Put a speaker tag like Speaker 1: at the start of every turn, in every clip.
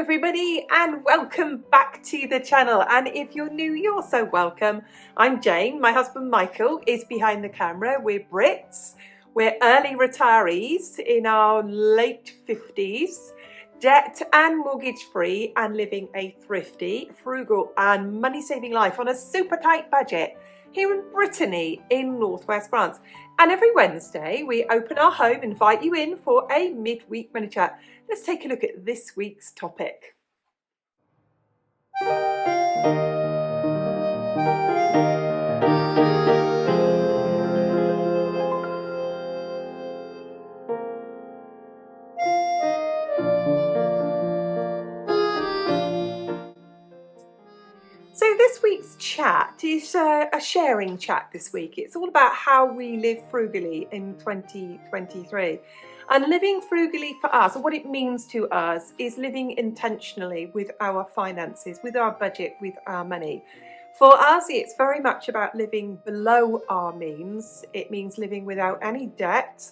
Speaker 1: everybody, and welcome back to the channel. And if you're new, you're so welcome. I'm Jane. My husband Michael is behind the camera. We're Brits. We're early retirees in our late 50s, debt and mortgage free, and living a thrifty, frugal and money saving life on a super tight budget here in Brittany in northwest France. And every Wednesday we open our home, invite you in for a mid-week money chat. Let's take a look at this week's topic. So this week's chat is a sharing chat this week. It's all about how we live frugally in 2023. And living frugally for us, or what it means to us, is living intentionally with our finances, with our budget, with our money. For us, it's very much about living below our means. It means living without any debt.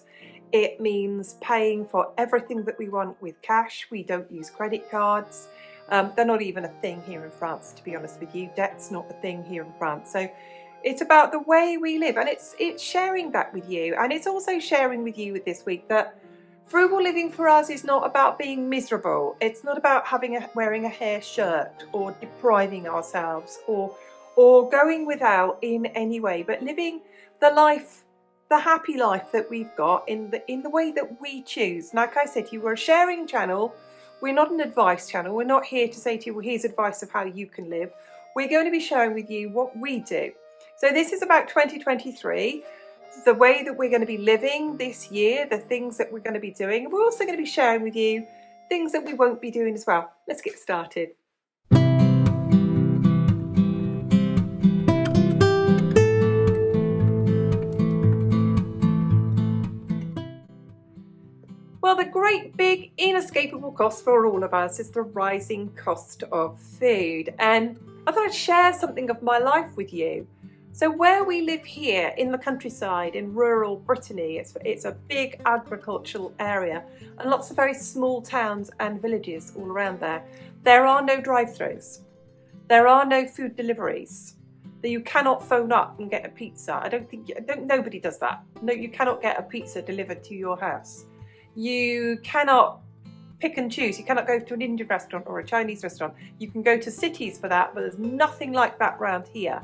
Speaker 1: It means paying for everything that we want with cash. We don't use credit cards. They're not even a thing here in France, to be honest with you. Debt's not a thing here in France. So it's about the way we live, and it's sharing that with you. And it's also sharing with you this week that frugal living for us is not about being miserable. It's not about wearing a hair shirt or depriving ourselves or going without in any way, but living the life, the happy life that we've got in the way that we choose. Like I said to you, we're a sharing channel. We're not an advice channel. We're not here to say to you, well, here's advice of how you can live. We're going to be sharing with you what we do. So this is about 2023, the way that we're going to be living this year, the things that we're going to be doing. We're also going to be sharing with you things that we won't be doing as well. Let's get started. Well, the great big inescapable cost for all of us is the rising cost of food. And I thought I'd share something of my life with you. So where we live here in the countryside, in rural Brittany, it's a big agricultural area and lots of very small towns and villages all around there. There are no drive-thrus. There are no food deliveries. You cannot phone up and get a pizza. Nobody does that. No, you cannot get a pizza delivered to your house. You cannot pick and choose. You cannot go to an Indian restaurant or a Chinese restaurant. You can go to cities for that, but there's nothing like that around here.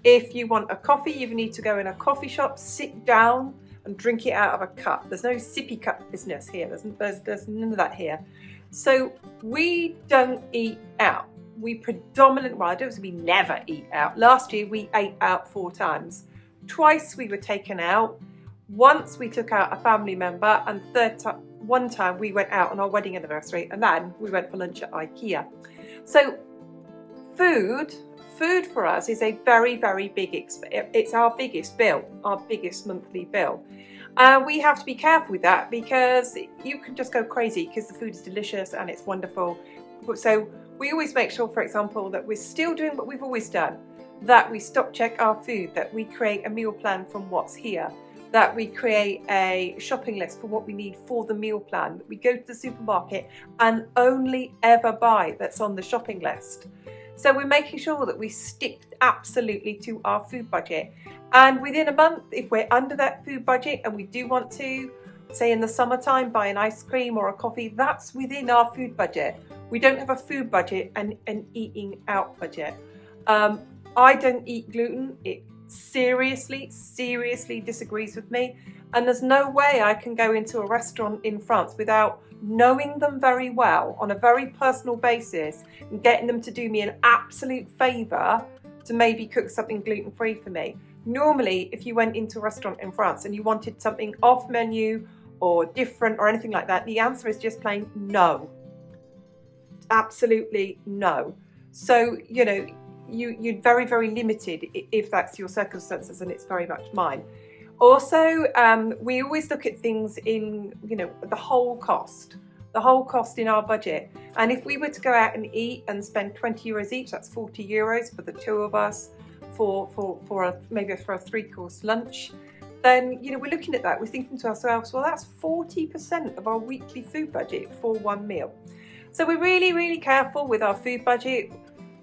Speaker 1: If you want a coffee, you need to go in a coffee shop, sit down and drink it out of a cup. There's no sippy cup business here. There's none of that here. So we don't eat out. We never eat out. Last year we ate out 4 times. Twice we were taken out. Once we took out a family member, and one time we went out on our wedding anniversary, and then we went for lunch at IKEA. So food for us is a very, very big, it's our biggest bill, our biggest monthly bill. We have to be careful with that because you can just go crazy because the food is delicious and it's wonderful. So we always make sure, for example, that we're still doing what we've always done, that we stock check our food, that we create a meal plan from what's here, that we create a shopping list for what we need for the meal plan, that we go to the supermarket and only ever buy that's on the shopping list. So we're making sure that we stick absolutely to our food budget. And within a month, if we're under that food budget and we do want to, say in the summertime, buy an ice cream or a coffee, that's within our food budget. We don't have a food budget and an eating out budget. I don't eat gluten. It seriously disagrees with me, and there's no way I can go into a restaurant in France without knowing them very well on a very personal basis and getting them to do me an absolute favour to maybe cook something gluten-free for me. Normally, if you went into a restaurant in France and you wanted something off menu or different or anything like that, the answer is just plain no. Absolutely no. So, you're very, very limited if that's your circumstances, and it's very much mine. Also, we always look at things in, the whole cost in our budget. And if we were to go out and eat and spend 20 euros each, that's 40 euros for the 2 of us for maybe a 3-course lunch, then, we're looking at that. We're thinking to ourselves, well, that's 40% of our weekly food budget for one meal. So we're really, really careful with our food budget.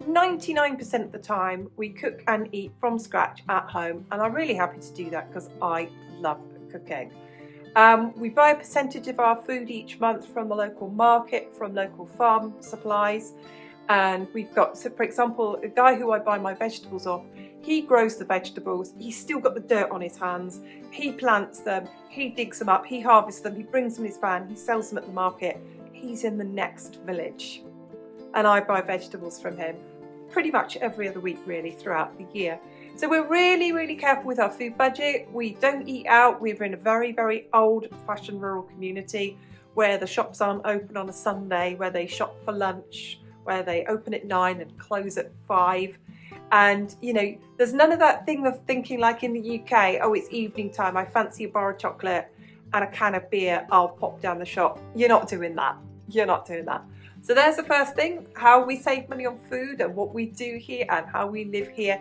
Speaker 1: 99% of the time we cook and eat from scratch at home, and I'm really happy to do that because I love cooking. We buy a percentage of our food each month from the local market, from local farm supplies, and we've got, so for example, a guy who I buy my vegetables off, he grows the vegetables, he's still got the dirt on his hands, he plants them, he digs them up, he harvests them, he brings them in his van, he sells them at the market. He's in the next village, and I buy vegetables from him pretty much every other week really throughout the year. So we're really, really careful with our food budget. We don't eat out. We're in a very, very old-fashioned rural community where the shops aren't open on a Sunday, where they shop for lunch, where they open at 9 and close at 5. And, you know, there's none of that thing of thinking like in the UK, oh, it's evening time, I fancy a bar of chocolate and a can of beer, I'll pop down the shop. You're not doing that. You're not doing that. So there's the first thing, how we save money on food and what we do here and how we live here.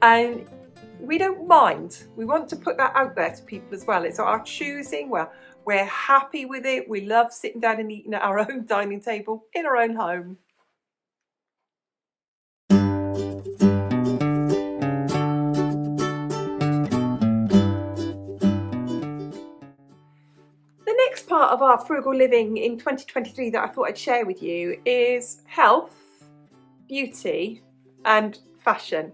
Speaker 1: And we don't mind. We want to put that out there to people as well. It's our choosing. We're happy with it. We love sitting down and eating at our own dining table in our own home. Part of our frugal living in 2023 that I thought I'd share with you is health, beauty and fashion.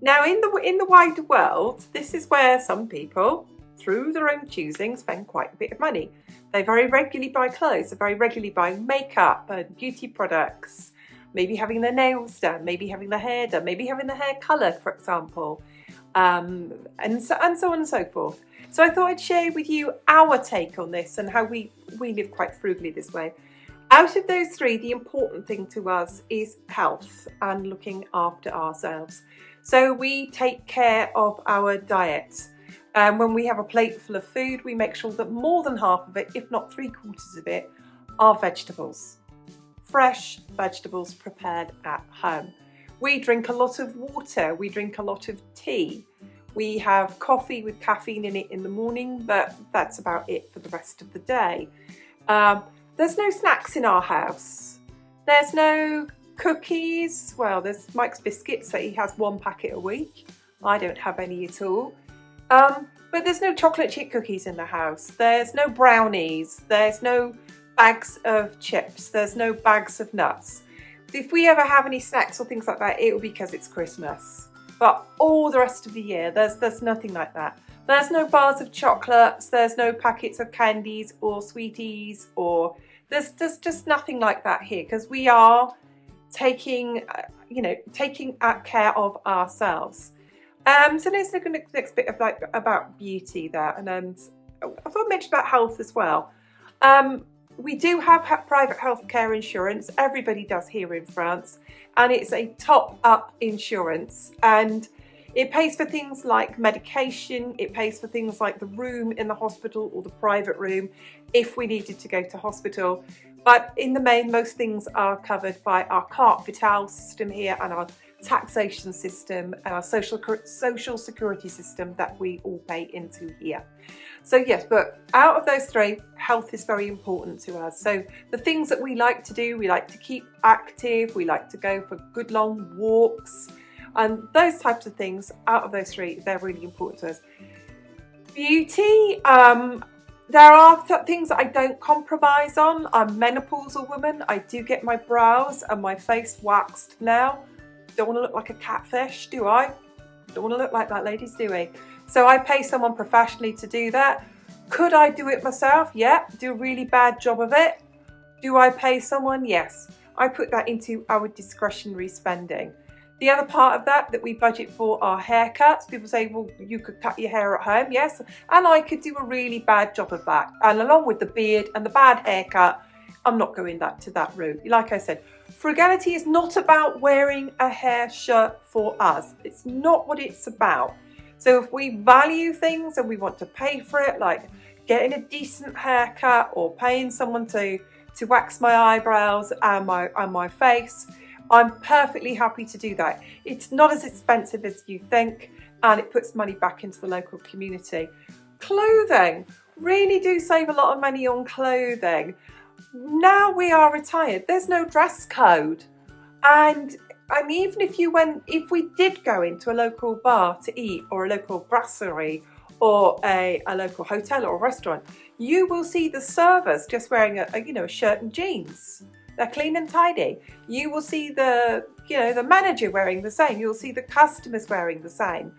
Speaker 1: Now in the wider world, this is where some people, through their own choosing, spend quite a bit of money. They very regularly buy clothes, they very regularly buy makeup and beauty products, maybe having their nails done, maybe having their hair done, maybe having their hair coloured, for example, and so on and so forth. So I thought I'd share with you our take on this and how we live quite frugally this way. Out of those three, the important thing to us is health and looking after ourselves. So we take care of our diet. When we have a plate full of food, we make sure that more than half of it, if not 3/4 of it, are vegetables. Fresh vegetables prepared at home. We drink a lot of water, we drink a lot of tea. We have coffee with caffeine in it in the morning, but that's about it for the rest of the day. There's no snacks in our house. There's no cookies. Well, there's Mike's biscuits, so he has 1 packet a week. I don't have any at all. But there's no chocolate chip cookies in the house. There's no brownies. There's no bags of chips. There's no bags of nuts. If we ever have any snacks or things like that, it will be because it's Christmas. But all the rest of the year, there's nothing like that. There's no bars of chocolates, there's no packets of candies or sweeties, or there's just nothing like that here, because we are taking care of ourselves. So let's look at the next bit of about beauty there, and I thought I mentioned about health as well. We do have private healthcare insurance. Everybody does here in France, and it's a top-up insurance, and it pays for things like medication, it pays for things like the room in the hospital or the private room if we needed to go to hospital. But in the main, most things are covered by our carte vitale system here and our taxation system and our social security system that we all pay into here. So yes, but out of those three, health is very important to us. So the things that we like to do, we like to keep active, we like to go for good long walks, and those types of things, out of those three, they're really important to us. Beauty, there are things that I don't compromise on. I'm a menopausal woman. I do get my brows and my face waxed now. Don't want to look like a catfish, do I? Don't want to look like that, ladies, do we? So I pay someone professionally to do that. Could I do it myself? Yeah. Do a really bad job of it. Do I pay someone? Yes. I put that into our discretionary spending. The other part of that we budget for are haircuts. People say, well, you could cut your hair at home. Yes. And I could do a really bad job of that. And along with the beard and the bad haircut, I'm not going to that route. Like I said, frugality is not about wearing a hair shirt for us. It's not what it's about. So if we value things and we want to pay for it, like getting a decent haircut or paying someone to wax my eyebrows and my face, I'm perfectly happy to do that. It's not as expensive as you think, and it puts money back into the local community. Clothing, really do save a lot of money on clothing. now we are retired, there's no dress code. And I mean, even if we did go into a local bar to eat, or a local brasserie, or a local hotel or restaurant, you will see the servers just wearing a shirt and jeans. They're clean and tidy. You will see the manager wearing the same. You'll see the customers wearing the same.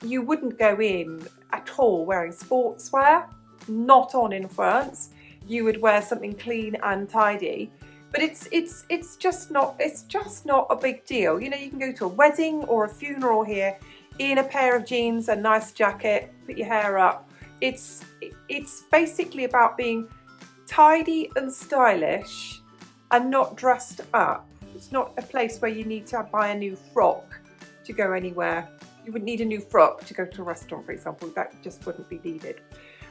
Speaker 1: You wouldn't go in at all wearing sportswear, not on in France. You would wear something clean and tidy. But it's just not a big deal. You can go to a wedding or a funeral here in a pair of jeans, a nice jacket, put your hair up. It's basically about being tidy and stylish and not dressed up. It's not a place where you need to buy a new frock to go anywhere. You wouldn't need a new frock to go to a restaurant, for example. That just wouldn't be needed.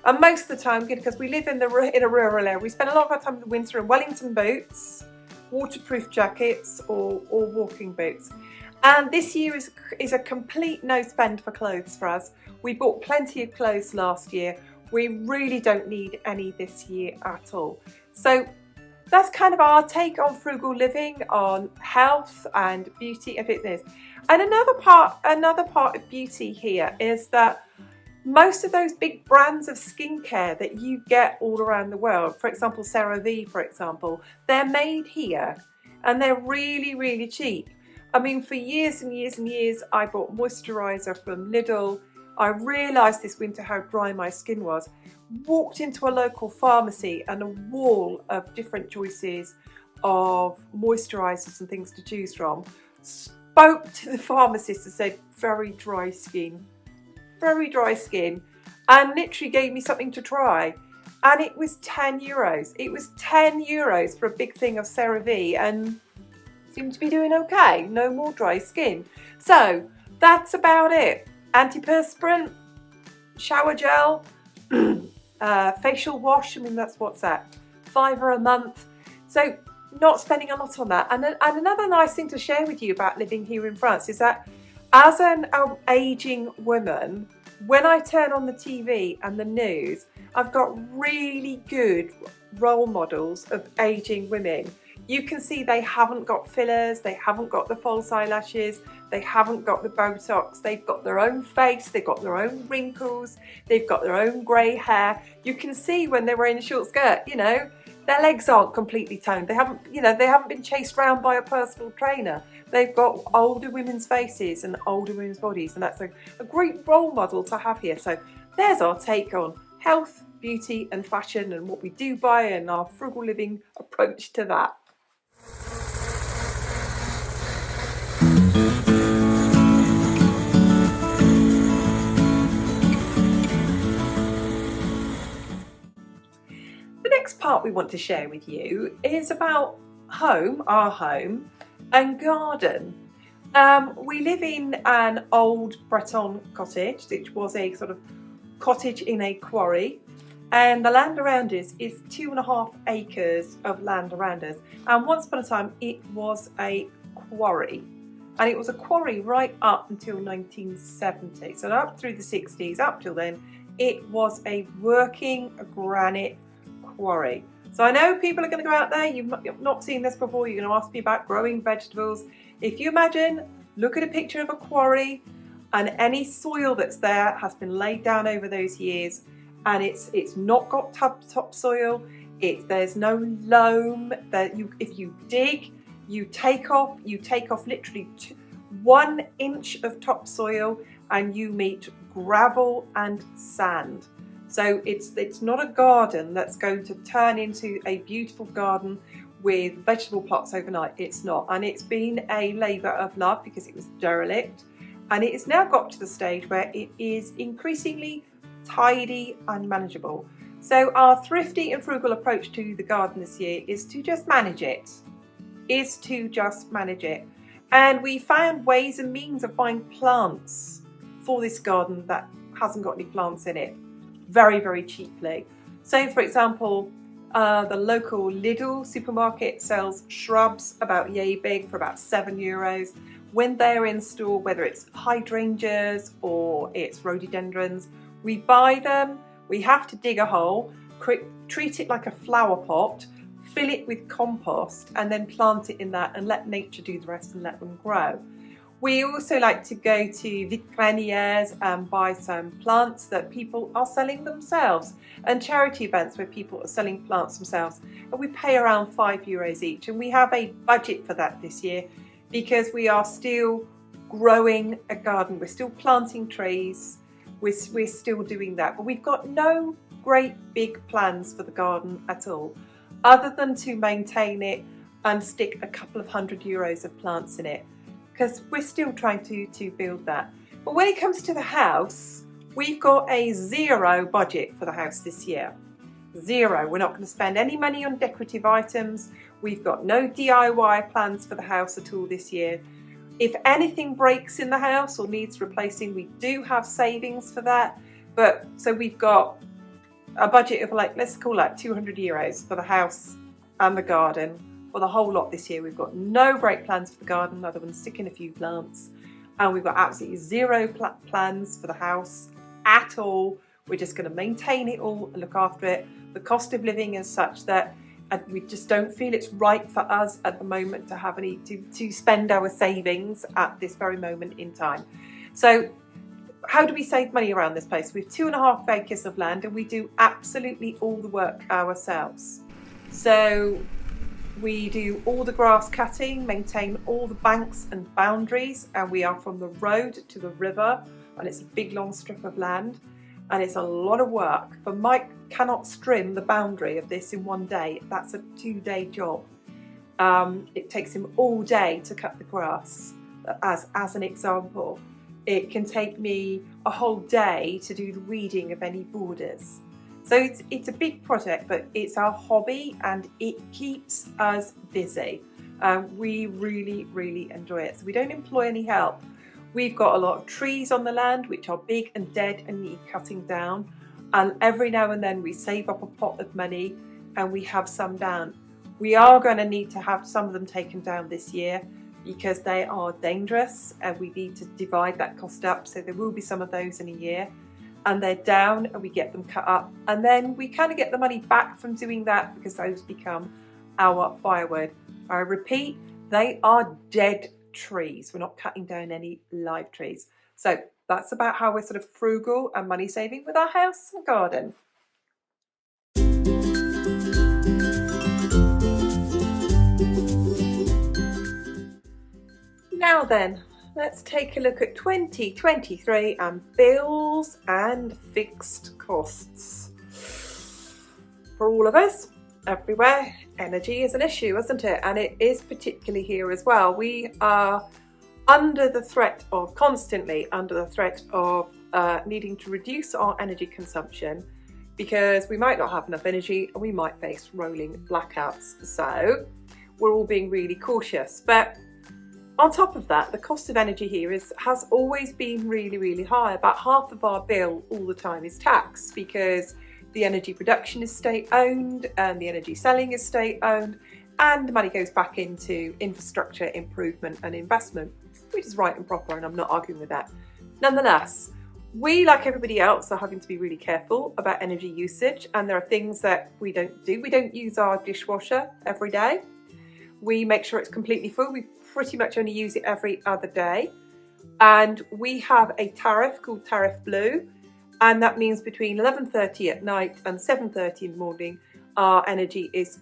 Speaker 1: And most of the time, because we live in a rural area, we spend a lot of our time in the winter in Wellington boots, waterproof jackets, or walking boots. And this year is a complete no spend for clothes for us. We bought plenty of clothes last year. We really don't need any this year at all. So that's kind of our take on frugal living, on health and beauty and fitness. And another part of beauty here is that most of those big brands of skincare that you get all around the world, for example, CeraVe, for example, they're made here and they're really, really cheap. I mean, for years and years and years, I bought moisturiser from Lidl. I realised this winter how dry my skin was. Walked into a local pharmacy and a wall of different choices of moisturisers and things to choose from. Spoke to the pharmacist and said, very dry skin, and literally gave me something to try. And it was €10. It was €10 for a big thing of CeraVe, and seemed to be doing okay. No more dry skin. So that's about it. Antiperspirant, shower gel, facial wash. I mean, what's that? £5 a month. So not spending a lot on that. And another nice thing to share with you about living here in France is that as an aging woman, when I turn on the TV and the news, I've got really good role models of aging women. You can see they haven't got fillers, they haven't got the false eyelashes, they haven't got the Botox, they've got their own face, they've got their own wrinkles, they've got their own grey hair. You can see when they're wearing a short skirt, their legs aren't completely toned. They haven't been chased around by a personal trainer. They've got older women's faces and older women's bodies, and that's a great role model to have here. So there's our take on health, beauty and fashion, and what we do buy, and our frugal living approach to that. The next part we want to share with you is about our home and garden. We live in an old Breton cottage, which was a sort of cottage in a quarry, and the land around us is 2.5 acres of land around us. And once upon a time it was a quarry, and it was a quarry right up until 1970. So up through the 60s, up till then, it was a working granite quarry. So I know people are going to go out there, you've not seen this before, you're going to ask me about growing vegetables. If you imagine, look at a picture of a quarry, and any soil that's there has been laid down over those years, and it's not got topsoil. There's no loam. If you dig, you take off literally 1 inch of topsoil, and you meet gravel and sand. So it's not a garden that's going to turn into a beautiful garden with vegetable plots overnight. It's not. And it's been a labour of love because it was derelict. And it has now got to the stage where it is increasingly tidy and manageable. So our thrifty and frugal approach to the garden this year is to just manage it. And we found ways and means of buying plants for this garden that hasn't got any plants in it very, very cheaply. So for example, the local Lidl supermarket sells shrubs about yay big for about €7. When they're in store, whether it's hydrangeas or it's rhododendrons, we buy them. We have to dig a hole, treat it like a flower pot, fill it with compost, and then plant it in that and let nature do the rest and let them grow. We also like to go to vitrinières and buy some plants that people are selling themselves, and charity events where people are selling plants themselves, and we pay around €5 each, and we have a budget for that this year because we are still growing a garden, we're still planting trees, we're still doing that, but we've got no great big plans for the garden at all, other than to maintain it and stick a couple of €100 of plants in it, because we're still trying to build that. But when it comes to the house, we've got a zero budget for the house this year. Zero. We're not going to spend any money on decorative items. We've got no DIY plans for the house at all this year. If anything breaks in the house or needs replacing, we do have savings for that. But so we've got a budget of let's call that €200 for the house and the garden. For the whole lot this year, we've got no great plans for the garden other than sticking a few plants, and we've got absolutely zero plans for the house at all. We're just going to maintain it all and look after it. The cost of living is such that we just don't feel it's right for us at the moment to have to spend our savings at this very moment in time. So how do we save money around this place? We have 2.5 acres of land, and we do absolutely all the work ourselves. So we do all the grass cutting, maintain all the banks and boundaries, and we are from the road to the river, and it's a big long strip of land, and it's a lot of work. But Mike cannot trim the boundary of this in one day. That's a 2-day job. It takes him all day to cut the grass, as an example. It can take me a whole day to do the weeding of any borders. So it's a big project, but it's our hobby and it keeps us busy. We really, really enjoy it. So we don't employ any help. We've got a lot of trees on the land which are big and dead and need cutting down. And every now and then we save up a pot of money and we have some down. We are going to need to have some of them taken down this year because they are dangerous and we need to divide that cost up. So there will be some of those in a year. And they're down and we get them cut up, and then we kind of get the money back from doing that because those become our firewood. I repeat, they are dead trees. We're not cutting down any live trees. So that's about how we're sort of frugal and money saving with our house and garden. Now then, let's take a look at 2023 and bills and fixed costs. For all of us, everywhere, energy is an issue, isn't it? And it is particularly here as well. We are constantly under the threat of needing to reduce our energy consumption because we might not have enough energy and we might face rolling blackouts. So we're all being really cautious. But on top of that, the cost of energy here has always been really, really high. About half of our bill all the time is tax because the energy production is state-owned and the energy selling is state-owned, and the money goes back into infrastructure improvement and investment, which is right and proper, and I'm not arguing with that. Nonetheless, we, like everybody else, are having to be really careful about energy usage, and there are things that we don't do. We don't use our dishwasher every day. We make sure it's completely full. We pretty much only use it every other day. And we have a tariff called Tariff Blue, and that means between 11:30 at night and 7:30 in the morning, our energy is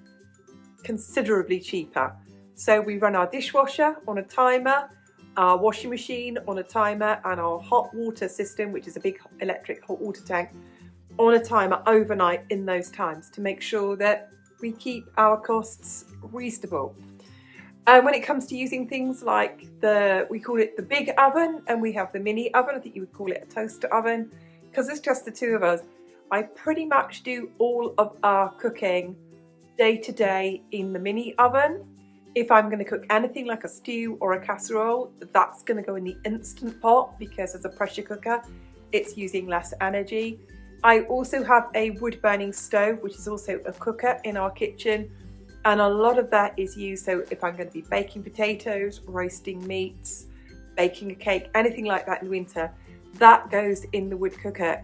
Speaker 1: considerably cheaper. So we run our dishwasher on a timer, our washing machine on a timer, and our hot water system, which is a big electric hot water tank, on a timer overnight in those times to make sure that we keep our costs reasonable. And when it comes to using things like we call it the big oven, and we have the mini oven. I think you would call it a toaster oven, because it's just the two of us. I pretty much do all of our cooking day to day in the mini oven. If I'm going to cook anything like a stew or a casserole, that's going to go in the instant pot because as a pressure cooker, it's using less energy. I also have a wood burning stove, which is also a cooker in our kitchen. And a lot of that is used, so if I'm going to be baking potatoes, roasting meats, baking a cake, anything like that in winter, that goes in the wood cooker.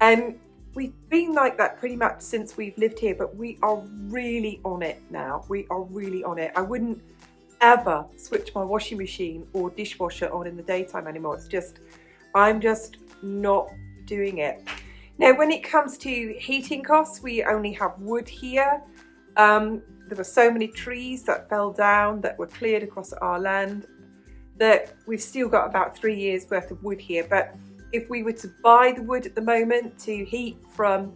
Speaker 1: And we've been like that pretty much since we've lived here, but we are really on it now. We are really on it. I wouldn't ever switch my washing machine or dishwasher on in the daytime anymore. It's just, I'm just not doing it. Now, when it comes to heating costs, we only have wood here. There were so many trees that fell down that were cleared across our land that we've still got about 3 years worth of wood here. But if we were to buy the wood at the moment to heat from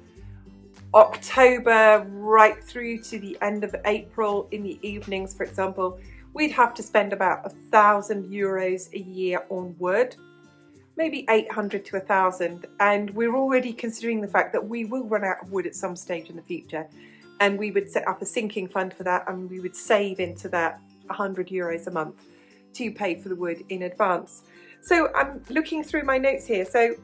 Speaker 1: October right through to the end of April in the evenings, for example, we'd have to spend about €1,000 a year on wood, maybe 800 to 1,000. And we're already considering the fact that we will run out of wood at some stage in the future. And we would set up a sinking fund for that, and we would save into that €100 a month to pay for the wood in advance. So I'm looking through my notes here. So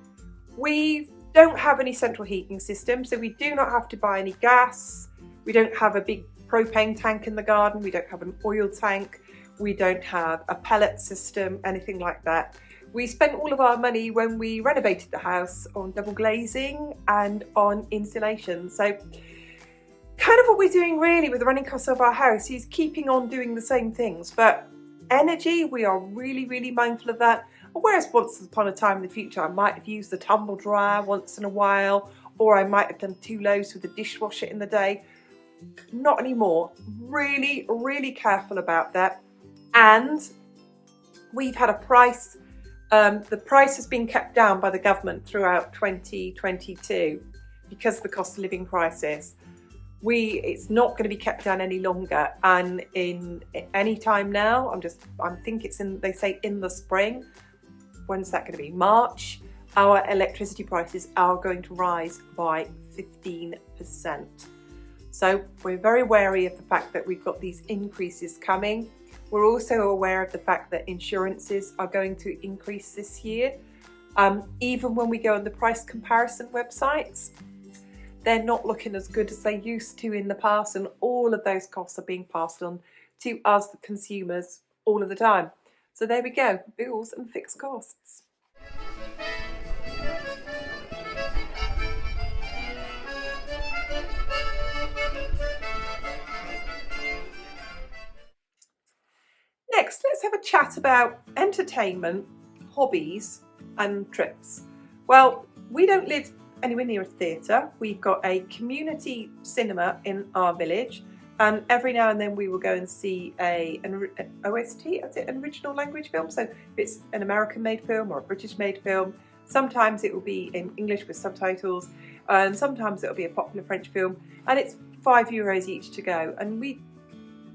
Speaker 1: we don't have any central heating system, so we do not have to buy any gas. We don't have a big propane tank in the garden. We don't have an oil tank. We don't have a pellet system, anything like that. We spent all of our money when we renovated the house on double glazing and on insulation. So kind of what we're doing really with the running costs of our house is keeping on doing the same things. But energy, we are really, really mindful of that. Whereas once upon a time in the future, I might have used the tumble dryer once in a while, or I might have done 2 loads with the dishwasher in the day. Not anymore. Really, really careful about that. And we've had a price, the price has been kept down by the government throughout 2022 because of the cost of living crisis. It's not going to be kept down any longer, and in any time now, I think it's they say in the spring. When's that going to be? March. Our electricity prices are going to rise by 15%. So we're very wary of the fact that we've got these increases coming. We're also aware of the fact that insurances are going to increase this year. Even when we go on the price comparison websites, they're not looking as good as they used to in the past, and all of those costs are being passed on to us, the consumers, all of the time. So there we go, bills and fixed costs. Next, let's have a chat about entertainment, hobbies and trips. Well, we don't live anywhere near a theatre. We've got a community cinema in our village, and every now and then we will go and see an OST, is it an original language film? So if it's an American made film or a British made film, sometimes it will be in English with subtitles, and sometimes it'll be a popular French film, and it's €5 each to go. And we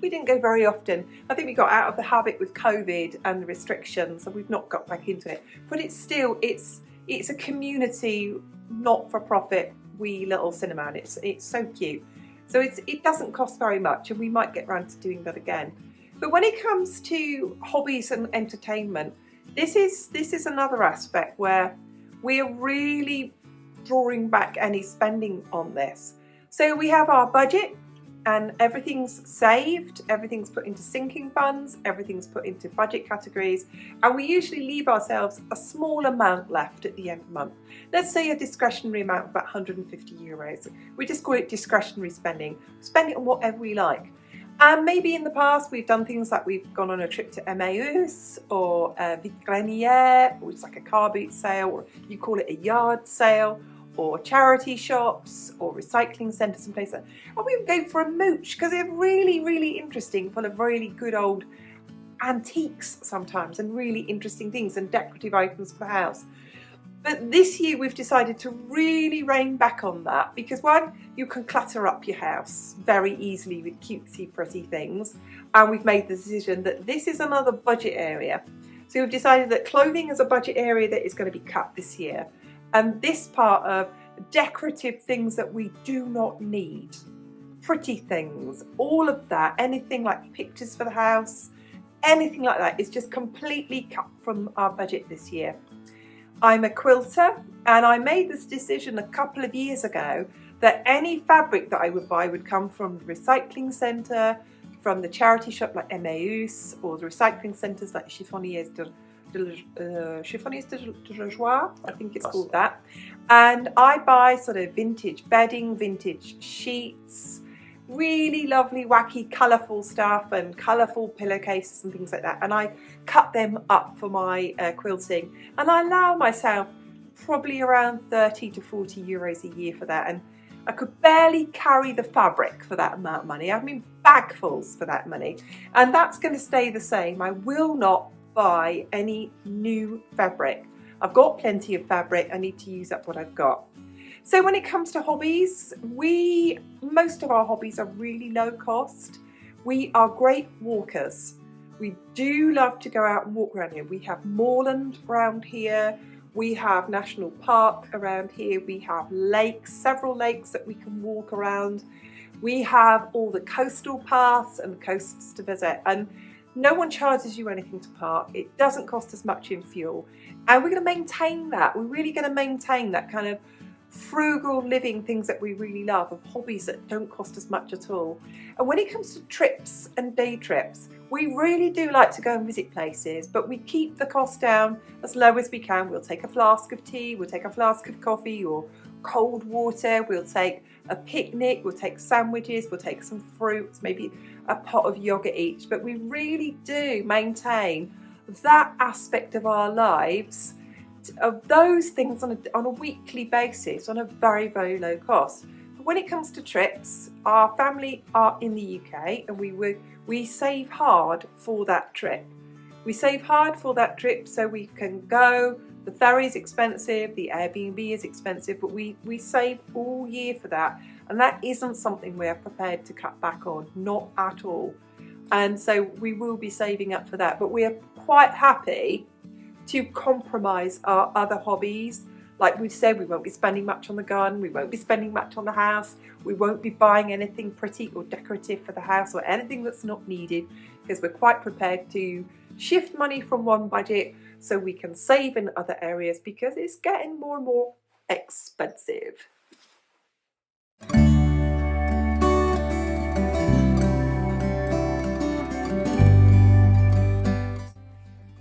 Speaker 1: didn't go very often. I think we got out of the habit with COVID and the restrictions, so we've not got back into it. But it's still, it's a community, not-for-profit wee little cinema, and it's so cute. So it doesn't cost very much, and we might get around to doing that again. But when it comes to hobbies and entertainment, this is another aspect where we're really drawing back any spending on this. So we have our budget, and everything's saved, everything's put into sinking funds, everything's put into budget categories, and we usually leave ourselves a small amount left at the end of the month. Let's say a discretionary amount of about €150. We just call it discretionary spending. Spend it on whatever we like. And maybe in the past we've done things like we've gone on a trip to Emmaus or Vitrinière, which is like a car boot sale, or you call it a yard sale, or charity shops or recycling centres and places. And we would go for a mooch because they're really, really interesting, full of really good old antiques sometimes, and really interesting things and decorative items for the house. But this year we've decided to really rein back on that because, one, you can clutter up your house very easily with cutesy pretty things, and we've made the decision that this is another budget area. So we've decided that clothing is a budget area that is going to be cut this year. And this part of decorative things that we do not need, pretty things, all of that, anything like pictures for the house, anything like that is just completely cut from our budget this year. I'm a quilter, and I made this decision a couple of years ago that any fabric that I would buy would come from the recycling centre, from the charity shop like Emmaus, or the recycling centres like Chiffoniers de la Joie, I think it's called that. And I buy sort of vintage bedding, vintage sheets, really lovely, wacky, colourful stuff and colourful pillowcases and things like that. And I cut them up for my quilting, and I allow myself probably around 30 to 40 euros a year for that. And I could barely carry the fabric for that amount of money. I mean, bagfuls for that money. And that's going to stay the same. I will not buy any new fabric. I've got plenty of fabric. I need to use up what I've got. So when it comes to hobbies, most of our hobbies are really low cost. We are great walkers. We do love to go out and walk around here. We have moorland around here. We have national park around here. We have lakes, several lakes that we can walk around. We have all the coastal paths and coasts to visit, and no one charges you anything to park. It doesn't cost us much in fuel, and we're going to maintain that. We're really going to maintain that kind of frugal living, things that we really love, of hobbies that don't cost us much at all. And when it comes to trips and day trips, we really do like to go and visit places, but we keep the cost down as low as we can. We'll take a flask of tea, we'll take a flask of coffee or cold water, we'll take a picnic, we'll take sandwiches, we'll take some fruits, maybe a pot of yogurt each. But we really do maintain that aspect of our lives, of those things on a weekly basis, on a very, very low cost. But when it comes to trips, our family are in the UK, and we save hard for that trip. We save hard for that trip so we can go. The ferry's expensive, the Airbnb is expensive, but we save all year for that. And that isn't something we're prepared to cut back on, not at all. And so we will be saving up for that. But we are quite happy to compromise our other hobbies. Like we've said, we won't be spending much on the garden, we won't be spending much on the house, we won't be buying anything pretty or decorative for the house or anything that's not needed, because we're quite prepared to shift money from one budget so we can save in other areas, because it's getting more and more expensive.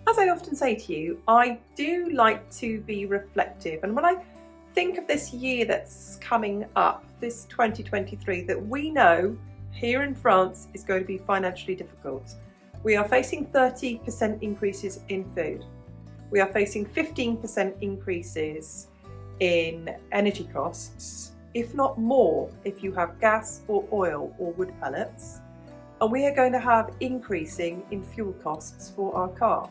Speaker 1: As I often say to you, I do like to be reflective, and when I think of this year that's coming up, this 2023, that we know here in France is going to be financially difficult. We are facing 30% increases in food. We are facing 15% increases in energy costs, if not more, if you have gas or oil or wood pellets. And we are going to have increasing in fuel costs for our car.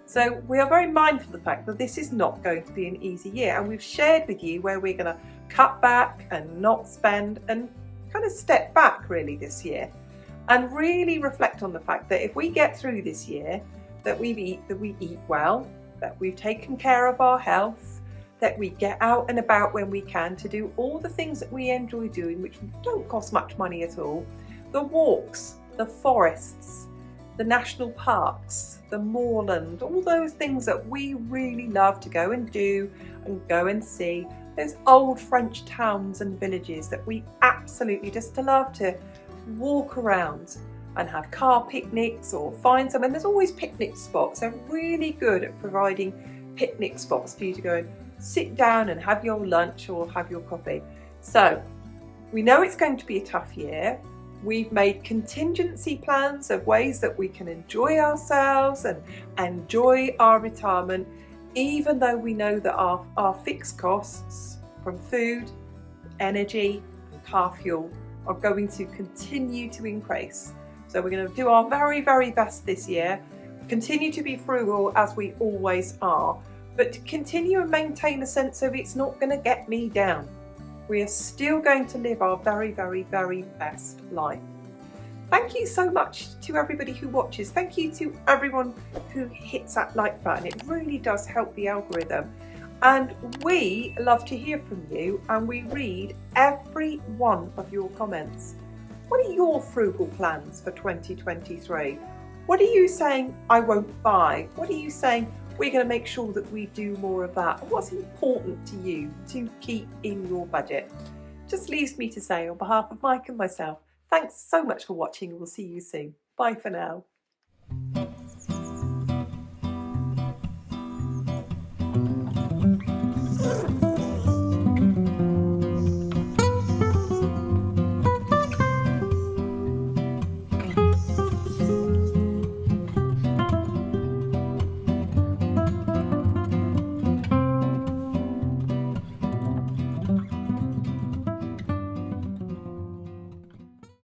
Speaker 1: So we are very mindful of the fact that this is not going to be an easy year, and we've shared with you where we're going to cut back and not spend and kind of step back really this year, and really reflect on the fact that if we get through this year, that we eat well, that we've taken care of our health, that we get out and about when we can to do all the things that we enjoy doing, which don't cost much money at all, the walks, the forests, the national parks, the moorland, all those things that we really love to go and do and go and see, those old French towns and villages that we absolutely just love to walk around and have car picnics or find some. And there's always picnic spots. They're really good at providing picnic spots for you to go and sit down and have your lunch or have your coffee. So we know it's going to be a tough year. We've made contingency plans of ways that we can enjoy ourselves and enjoy our retirement, even though we know that our fixed costs from food, energy and car fuel are going to continue to increase. So we're going to do our very, very best this year, continue to be frugal as we always are, but to continue and maintain a sense of it's not going to get me down. We are still going to live our very, very, very best life. Thank you so much to everybody who watches. Thank you to everyone who hits that like button. It really does help the algorithm. And we love to hear from you, and we read every one of your comments. What are your frugal plans for 2023? What are you saying I won't buy? What are you saying we're going to make sure that we do more of that? What's important to you to keep in your budget? Just leaves me to say, on behalf of Mike and myself, thanks so much for watching, and we'll see you soon. Bye for now.